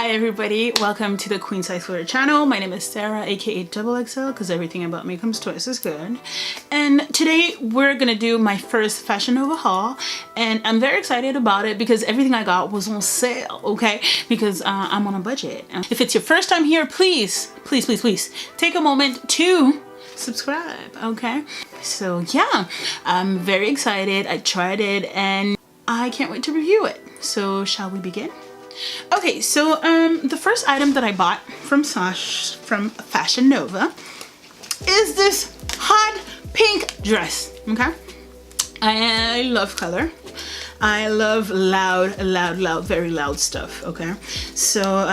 Hi everybody, welcome to the Queen Size Wear channel. My name is Sarah, aka XXL, because everything about me comes twice as good. And today we're gonna do my first Fashion Nova haul, and I'm very excited about it because everything I got was on sale, okay? Because I'm on a budget. If it's your first time here, please take a moment to subscribe, okay? So yeah, I'm very excited. I tried it and I can't wait to review it. So shall we begin? Okay, so the first item that I bought from Fashion Nova is this hot pink dress, okay? I love color. I love loud, very loud stuff, okay? So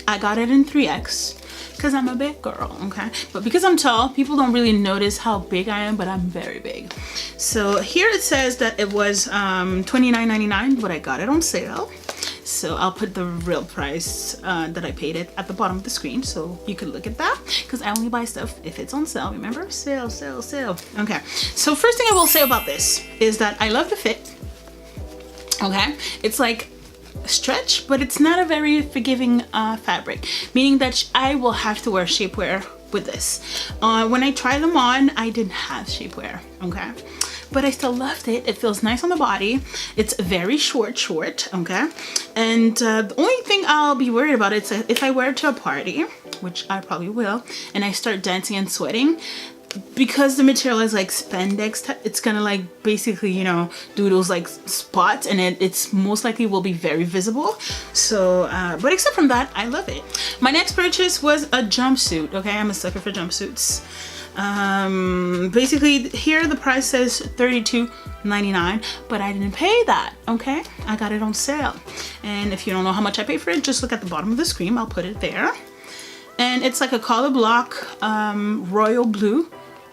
I got it in 3X because I'm a big girl, okay? But because I'm tall, people don't really notice how big I am, but I'm very big. So here it says that it was $29.99, but I got it on sale. So I'll put the real price that I paid it at the bottom of the screen so you can look at that, because I only buy stuff if it's on sale, remember? Sale. Okay, so first thing I will say about this is that I love the fit, okay? It's like stretch, but it's not a very forgiving fabric, meaning that I will have to wear shapewear with this. When I tried them on, I didn't have shapewear, okay? But I still loved it. It feels nice on the body. It's very short, okay? And the only thing I'll be worried about is if I wear it to a party, which I probably will, and I start dancing and sweating, because the material is like spandex, it's gonna like basically, you know, do those like spots, and it's most likely will be very visible. So but except from that, I love it. My next purchase was a jumpsuit, okay? I'm a sucker for jumpsuits. Basically here the price says $32.99, but I didn't pay that, okay? I got it on sale. And if you don't know how much I paid for it, just look at the bottom of the screen. I'll put it there. And it's like a color block, royal blue,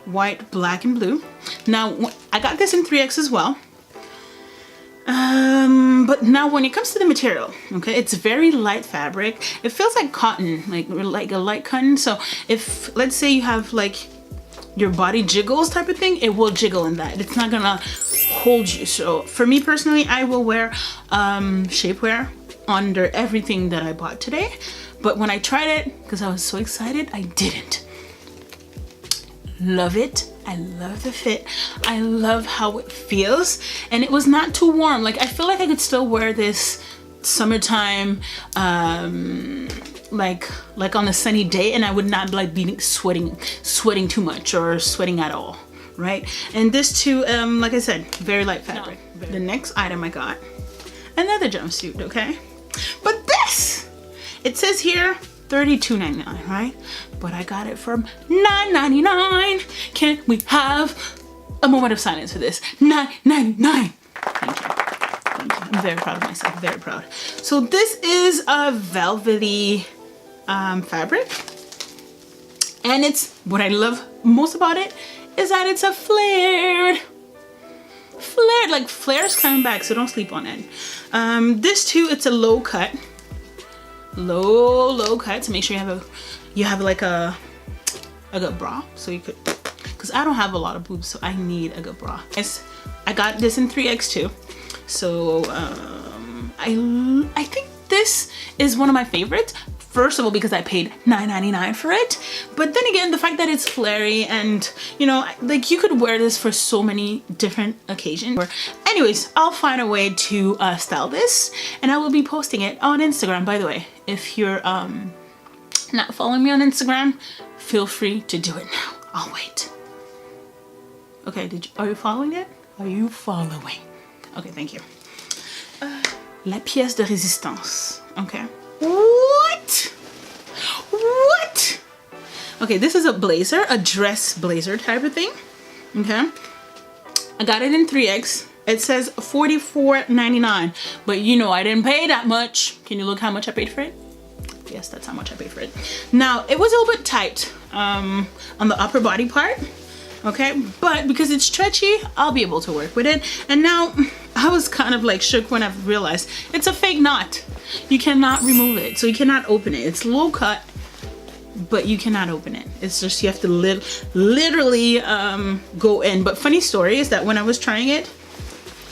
white, black, and blue. Now, I got this in 3X as well. But now when it comes to the material, okay, it's very light fabric. It feels like cotton, like a light cotton. So if, let's say you have like your body jiggles type of thing, it will jiggle in that. It's not gonna hold you. So for me personally, I will wear shapewear under everything that I bought today. But when I tried it, because I was so excited, I didn't. Love it. I love the fit. I love how it feels. And it was not too warm. Like, I feel like I could still wear this summertime, like on a sunny day, and I would not like be sweating too much or sweating at all, right? And this too, like I said, very light fabric. No. The next item I got, another jumpsuit, okay? But this, it says here $32.99, right? But I got it from $9.99. Can we have a moment of silence for this? $9.99. Thank you. I'm very proud of myself, very proud. So this is a velvety fabric. And it's, what I love most about it is that it's a flared, like flare's coming back, so don't sleep on it. This too, it's a low cut. Low cut to make sure you have like a good bra, so you could, because I don't have a lot of boobs, so I need a good bra. I got this in 3X too, so I think this is one of my favorites. First of all, because I paid $9.99 for it, but then again, the fact that it's flary and, you know, like you could wear this for so many different occasions. Anyways, I'll find a way to style this, and I will be posting it on Instagram. By the way, if you're not following me on Instagram, feel free to do it now. I'll wait. Okay, are you following it? Are you following? Okay, thank you. La pièce de résistance. Okay. What? Okay, this is a blazer, a dress blazer type of thing. Okay. I got it in 3X. It says $44.99, but you know I didn't pay that much. Can you look how much I paid for it? Yes, that's how much I paid for it. Now, it was a little bit tight on the upper body part. Okay, but because it's stretchy, I'll be able to work with it. And now I was kind of like shook when I realized it's a fake knot. You cannot remove it, so you cannot open it. It's low cut, but you cannot open it. It's just you have to literally go in. But funny story is that when I was trying it,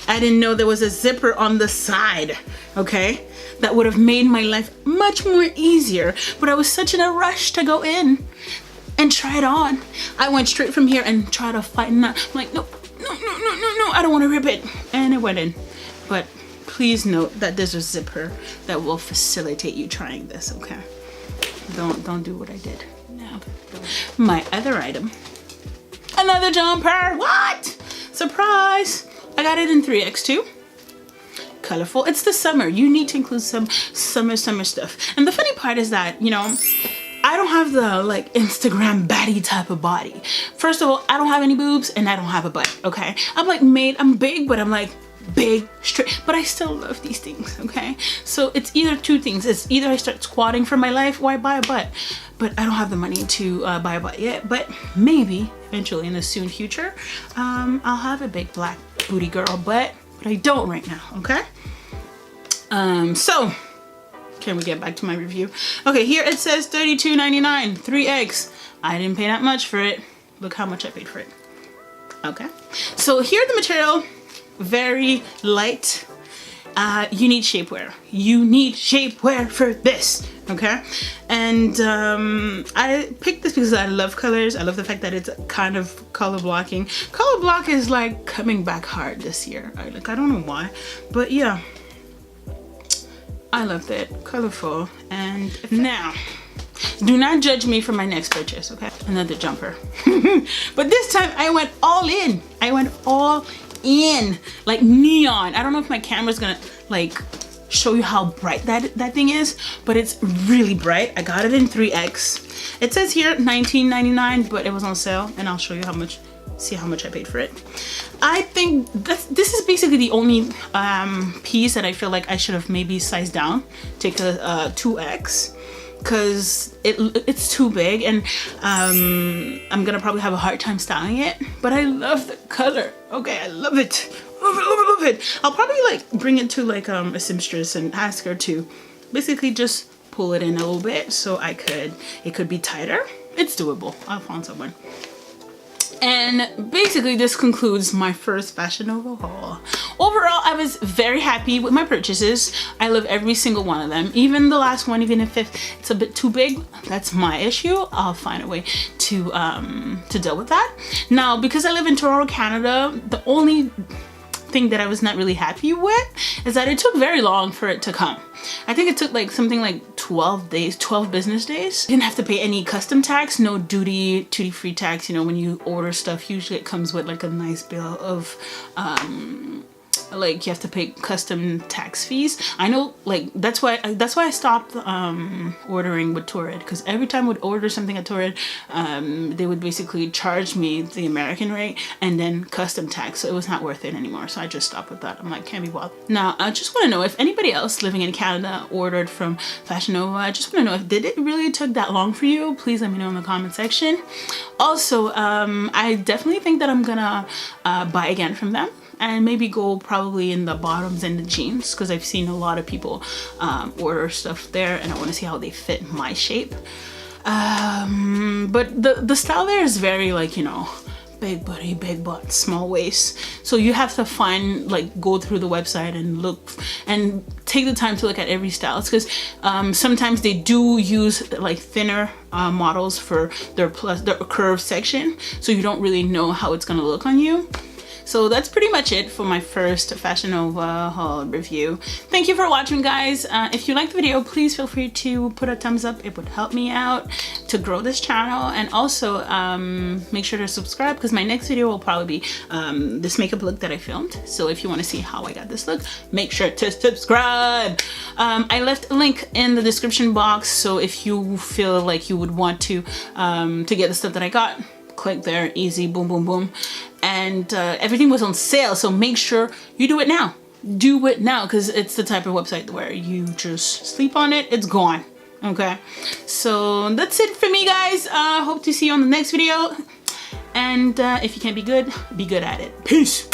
I didn't know there was a zipper on the side, okay? That would have made my life much more easier, but I was such in a rush to go in and try it on. I went straight from here and tried to fighten that. I'm like, no, I don't want to rip it. And it went in. But please note that there's a zipper that will facilitate you trying this, okay? Don't do what I did. No. My other item, another jumper. What? Surprise! I got it in 3X too. Colorful. It's the summer. You need to include some summer stuff. And the funny part is that, you know, I don't have the like Instagram baddie type of body. First of all, I don't have any boobs and I don't have a butt, okay? I'm big, but I'm like big, straight, but I still love these things, okay? So it's either two things. It's either I start squatting for my life or I buy a butt, but I don't have the money to buy a butt yet, but maybe eventually in the soon future, I'll have a big black booty girl butt, but I don't right now, okay? So can we get back to my review? Okay, here it says $32.99, 3X. I didn't pay that much for it. Look how much I paid for it. Okay, so here's the material. Very light. You need shapewear. You need shapewear for this, okay? And I picked this because I love colors. I love the fact that it's kind of color blocking. Color block is like coming back hard this year. I don't know why, but yeah, I loved it. Colorful. And now, do not judge me for my next purchase, okay? Another jumper. But this time I went all in. I went all in, like neon. I don't know if my camera's gonna like show you how bright that thing is, but it's really bright. I got it in 3X. It says here $19.99, but it was on sale, and I'll show you how much. See how much I paid for it. I think this is basically the only piece that I feel like I should have maybe sized down, take a 2X, because it's too big, and I'm gonna probably have a hard time styling it, but I love the color. Okay, I love it. Love it. I'll probably like bring it to like a seamstress and ask her to basically just pull it in a little bit so it could be tighter. It's doable. I'll find someone. And basically this concludes my first Fashion Nova haul. Overall, I was very happy with my purchases. I love every single one of them. Even the last one, even if it's a bit too big, that's my issue. I'll find a way to deal with that. Now, because I live in Toronto, Canada, the only thing that I was not really happy with is that it took very long for it to come. I think it took like something like 12 days, 12 business days. Didn't have to pay any custom tax, no duty-free tax. You know, when you order stuff, usually it comes with like a nice bill of like you have to pay custom tax fees. I know, like that's why I stopped ordering with Torrid, because every time I would order something at Torrid, they would basically charge me the American rate and then custom tax, so it was not worth it anymore. So I just stopped with that. I'm like, can't be bothered. Now I just want to know if anybody else living in Canada ordered from Fashion Nova. I just want to know if did it really took that long for you. Please let me know in the comment section. Also, I definitely think that I'm gonna buy again from them, and maybe go probably in the bottoms and the jeans, because I've seen a lot of people order stuff there, and I want to see how they fit my shape. But the style there is very like, you know, big booty, big butt, small waist. So you have to find, like, go through the website and look and take the time to look at every style, because sometimes they do use like thinner models for their curve section, so you don't really know how it's gonna look on you. So that's pretty much it for my first Fashion Nova haul review. Thank you for watching, guys. If you liked the video, please feel free to put a thumbs up. It would help me out to grow this channel. And also make sure to subscribe, because my next video will probably be this makeup look that I filmed. So if you want to see how I got this look, make sure to subscribe. I left a link in the description box, so if you feel like you would want to get the stuff that I got, click there. Easy, boom, boom, boom. And everything was on sale, so make sure you do it now. Do it now, because it's the type of website where you just sleep on it, it's gone. Okay, so that's it for me, guys. Hope to see you on the next video, and if you can't be good at it. Peace.